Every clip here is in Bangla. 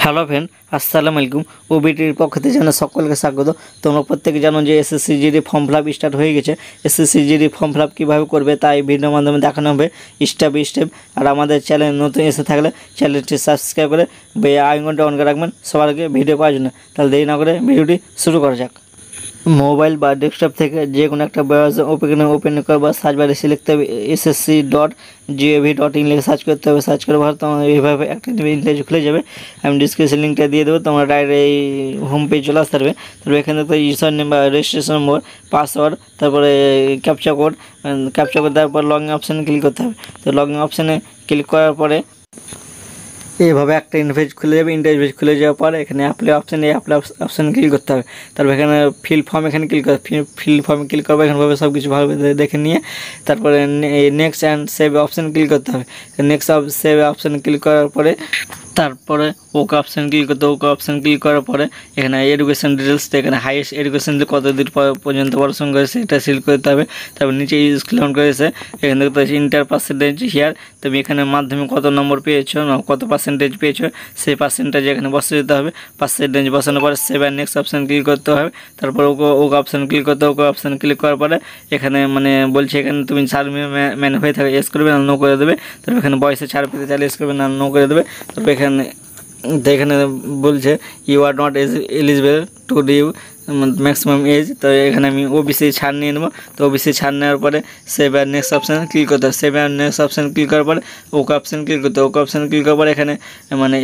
হ্যালো ফ্রেন্ড, আসসালামু আলাইকুম। ওবিটির পক্ষ থেকে জানা সকলকে স্বাগত। তোমরা প্রত্যেকে জানো যে SSC GD form fill up start হয়ে গেছে। SSC GD form fill up কীভাবে করবে তাই ভিডিওর মাধ্যমে দেখানো হবে স্টেপ বাই স্টেপ। আর আমাদের চ্যানেল নতুন এসে থাকলে চ্যানেলটি সাবস্ক্রাইব করে আইকনটা অন করে রাখবেন সবার আগে ভিডিও পাওয়ার জন্য। তাহলে দেরি না করে ভিডিওটি শুরু করা যাক। মোবাইল বা ডেস্কটপ থেকে যে কোনো একটা ব্রাউজার ওপেন করে বা সার্চ বারে লিখতে হবে ssc.gov.in লিখে সার্চ করতে হবে। সার্চ করে ভালো তোমার এইভাবে একটা ইন্টারভিউ খুলে যাবে। আমি ডিসক্রিপশন লিঙ্কটা দিয়ে দেবো, তোমরা ডাইরেক্ট এই হোম পেজ চলে আসতে পারবে। তারপরে এখানে তো ইউজার নেম বা রেজিস্ট্রেশন নম্বর, পাসওয়ার্ড, তারপরে ক্যাপচা কোড তারপর লগ ইন অপশানে ক্লিক করতে হবে। তো লগ ইন অপশানে ক্লিক করার পরে এইভাবে একটা ইন্টারফেস খুলে যাবে। ইন্টারফেস খুলে যাওয়ার পরে এখানে অ্যাপ্লাই অপশানে ক্লিক করতে হবে। তারপর এখানে ফিল ফর্ম এখানে ক্লিক করতে হবে। ফিল ফর্মে ক্লিক করবে, এখানভাবে সব কিছু ভালোভাবে দেখে নিয়ে তারপরে নেক্সট অ্যান্ড সেভ অপশানে ক্লিক করতে হবে। নেক্সট সেভ অপশানে ক্লিক করার পরে তারপরে ওকে অপশান ক্লিক করতে হবে। ওকে অপশান ক্লিক করার পরে এখানে এডুকেশন ডিটেলস, এখানে হাইয়েস্ট এডুকেশন কত দূর পর্যন্ত পড়াশোনা করেছে এটা সিলেক্ট করতে হবে। তারপর নিচে স্কুল করেছে, এখানে দেখতে পাচ্ছি ইন্টার পার্সেন্টেজ হিয়ার। তুমি এখানে মাধ্যমিক কত নম্বর পেয়েছো, কত পার্সেন্টেজ পেয়েছো সেই পার্সেন্টেজ এখানে বসে দিতে হবে। পার্সেন্টেজ বসানোর পরে save and next option click করতে হবে। তারপর ওকে অপশান ক্লিক করতে হবে। ওকে অপশান ক্লিক করার পরে এখানে বলছে এখানে তুমি ছাড় ম্যান হয়ে থাকে এস করবে না নো করে দেবে। তারপর এখানে বয়সে ছাড় পেতে চাইলে এস করবে না নো করে দেবে। তারপর এখানে বলছে you are not eligible to due maximum age. তো এখানে আমি ওবিসি ছাড় নিয়ে নেবো। তো ওবিসি ছাড় নেওয়ার পরে save and next option click করতে হবে। Save and next option click করার পরে ওকে অপশান ক্লিক করতে হবে। ওকে অপশান ক্লিক করার পরে এখানে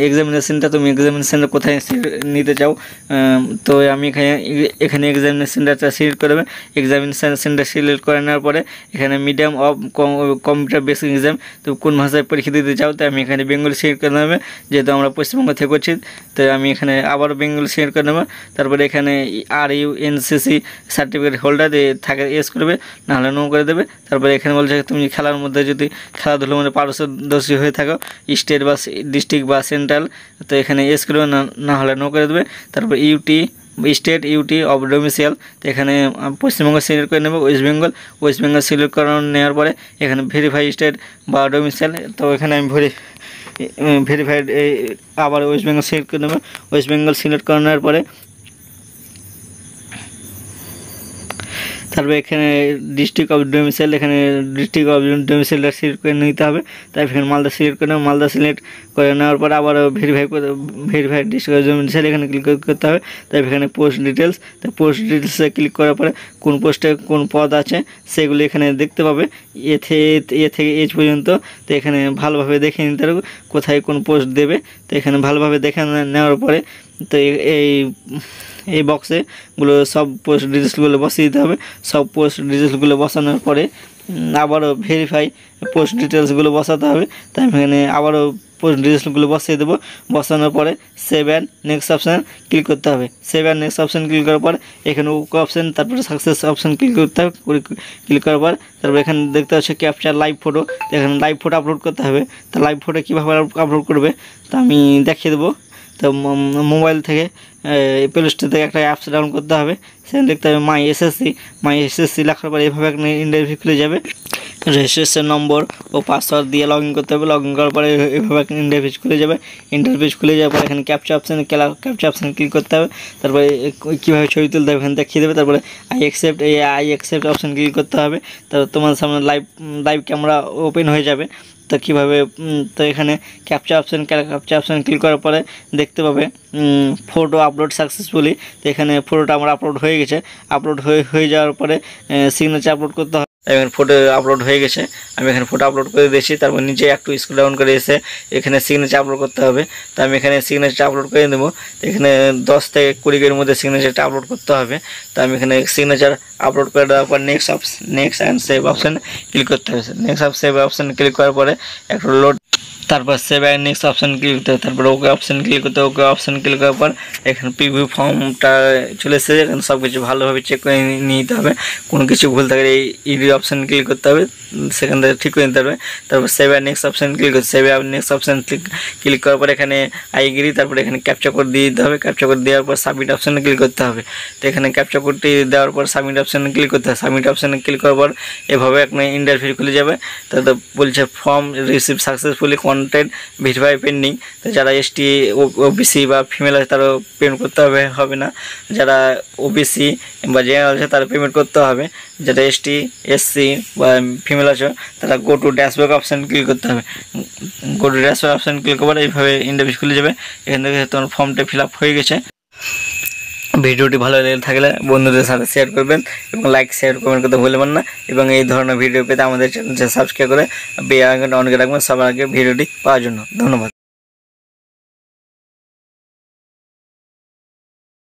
এক্সামিনেশনটা তুমি এক্সামিনেশনটা কোথায় নিতে চাও, তো আমি এখানে এক্সামিনেশনটা সিলেক্ট করে দেবে। এক্সামিনেশনটা সিলেক্ট করে নেওয়ার পরে এখানে medium of computer basic exam, তো কোন ভাষায় পরীক্ষা দিতে চাও, তো আমি এখানে বেঙ্গলি সিলেক্ট করে নেবে, যেহেতু আমরা পশ্চিমবঙ্গ থেকে করছি। তো আমি এখানে আবারও বেঙ্গলি সিলেক্ট করে নেবো। তারপরে এখানে RUNCC সার্টিফিকেট হোল্ডার থাকে এস করবে, নাহলে নো করে দেবে। তারপরে এখানে বলছে তুমি খেলার মধ্যে যদি খেলাধুলোর মধ্যে পারদর্শী হয়ে থাকো, স্টেট বা ডিস্ট্রিক্ট বা সেন্ট্রাল, তো এখানে এস করবে, না হলে নো করে দেবে। তারপর স্টেট অফ ডোমিসাইল, তো এখানে পশ্চিমবঙ্গ সিলেক্ট করে নেবে। ওয়েস্ট বেঙ্গল সিলেক্ট করে নেওয়ার পরে এখানে ভেরিফাই স্টেট বা ডোমিসাইল, তো এখানে আমি ভেরিফাইড আবার ওয়েস্ট বেঙ্গল সিলেক্ট করে নেবে। ওয়েস্ট বেঙ্গল সিলেক্ট করে নেওয়ার পরে তারপরে এখানে ডিস্ট্রিক্ট অফ ডোমিসাইল, এখানে ডিস্ট্রিক্ট অফ ডোমিসাইলটা সিলেক্ট করে নিতে হবে। তারপর এখানে মালদা সিলেক্ট করে নেবে। মালদা সিলেক্ট করে নেওয়ার পরে আবার ভেরিফাইড ডিস্ট্রিক্ট অফ ডোমিসাইল এখানে ক্লিক করতে হবে। তারপর এখানে পোস্ট ডিটেলস, তো পোস্ট ডিটেলসে ক্লিক করার পরে কোন পোস্টে কোন পদ আছে সেগুলো এখানে দেখতে পাবে, এ থেকে এজ পর্যন্ত। তো এখানে ভালোভাবে দেখে নিতে হবে কোথায় কোন পোস্ট দেবে। তো এখানে ভালোভাবে দেখে নেওয়ার পরে তো এই বক্সেগুলো সব পোস্ট ডিটেলসগুলো বসিয়ে দিতে হবে। সব পোস্ট ডিটেলসগুলো বসানোর পরে আবারও ভেরিফাই পোস্ট ডিটেলসগুলো বসাতে হবে। তাই এখানে আবারও পোস্ট ডিটেলসগুলো বসিয়ে দেবো। বসানোর পরে save and next option click করতে হবে। Save and next option click করার পরে এখানে ওকে অপশান, তারপরে সাকসেস অপশান ক্লিক করতে হবে। ক্লিক করার পর তারপর এখানে দেখতে হচ্ছে ক্যাপচার লাইভ ফটো, এখানে লাইভ ফটো আপলোড করতে হবে। তো লাইভ ফটো কীভাবে আপলোড করবে তা আমি দেখিয়ে দেবো। তো মোবাইল থেকে প্লে স্টোর থেকে একটা অ্যাপস ডাউনলোড করতে হবে। সেখানে দেখতে হবে মাই এসএসসি লেখার পরে এইভাবে একটা ইন্টারভিউ খুলে যাবে। রেজিস্ট্রেশন নম্বর ও পাসওয়ার্ড দিয়ে লগ ইন করতে হবে। লগ ইন করার পরে এইভাবে একটা ইন্টারভিউ খুলে যাবে। ইন্টারভিউ খুলে যাওয়ার পরে এখানে ক্যাপচা অপশানে ক্লিক করতে হবে। তারপরে কীভাবে ছবি তুলতে হবে এখানে দেখিয়ে দেবে। তারপরে আই অ্যাকসেপ্ট অপশান ক্লিক করতে হবে। তারপর তোমার সামনে লাইভ ক্যামেরা ওপেন হয়ে যাবে। তো কীভাবে, তো এখানে ক্যাপচা অপশান ক্লিক করার পরে দেখতে পাবে ফটো আপলোড সাকসেসফুলি। তো এখানে ফটোটা আমার আপলোড হয়ে গেছে। আপলোড হয়ে যাওয়ার পরে সিগনেচার আপলোড করতে হবে। এখানে ফটো আপলোড হয়ে গেছে, আমি এখানে ফটো আপলোড করে দিয়েছি। তারপর নিচে একটু স্ক্রল ডাউন করে এসে এখানে সিগনেচার আপলোড করতে হবে। তো আমি এখানে সিগনেচার আপলোড করে দেবো। এখানে 10 থেকে 20 এর মধ্যে সিগনেচারটা আপলোড করতে হবে। তো আমি এখানে সিগনেচার আপলোড করে দেওয়ার পর next and save option click করতে হবে। নেক্সট সেভ অপশান ক্লিক করার পরে একটু লোড, তারপর save and next option click করতে হবে। তারপর ওকে অপশান ক্লিক করতে হবে। ওকে অপশান ক্লিক করার পর এখানে প্রিভিউ ফর্মটা চলে এসেছে। এখানে সব কিছু ভালোভাবে চেক করে নিতে হবে। কোনো কিছু ভুল থাকলে এই ইডি অপশান ক্লিক করতে হবে, সেখান থেকে ঠিক করে নিতে হবে। তারপর save and next option click করতে save and next option click করার পর এখানে আইগিরি, তারপরে এখানে ক্যাপচা কোড দিয়ে দিতে হবে। ক্যাপচা কোড দেওয়ার পর সাবমিট অপশানে ক্লিক করতে হবে। তো এখানে ক্যাপচা কোডটি দেওয়ার পর সাবমিট অপশানে ক্লিক করতে হবে। সাবমিট অপশানে ক্লিক করার পর এভাবে একটা ইন্টারভিউ খুলে যাবে। তো বলছে ফর্ম রিসিভ সাকসেসফুলি, কোন ওয়ান্টেড ভেরিফাই পেন্ডিং। তো যারা এসটি ওবিসি বা ফিমেল আছে তারাও পেমেন্ট করতে হবে না। যারা ওবিসি বা জেনারেল আছে তারা পেমেন্ট করতে হবে। যারা এসটি এসসি বা ফিমেল আছে তারা go to dashboard option click করতে হবে। Go to dashboard option click করলে এইভাবে ইন্টারফেস খুলে যাবে। এখান থেকে তোমার ফর্মটা ফিল আপ হয়ে গেছে। ভিডিওটি ভালো লেগে থাকলে বন্ধুদের সাথে শেয়ার করবেন এবং লাইক শেয়ার কমেন্ট করতে ভুলবেন না। এবং এই ধরনের ভিডিও পেতে আমাদের চ্যানেলটি সাবস্ক্রাইব করে বেল আইকনটা অন করে রাখবেন সবার আগে ভিডিওটি পাওয়ার জন্য। ধন্যবাদ।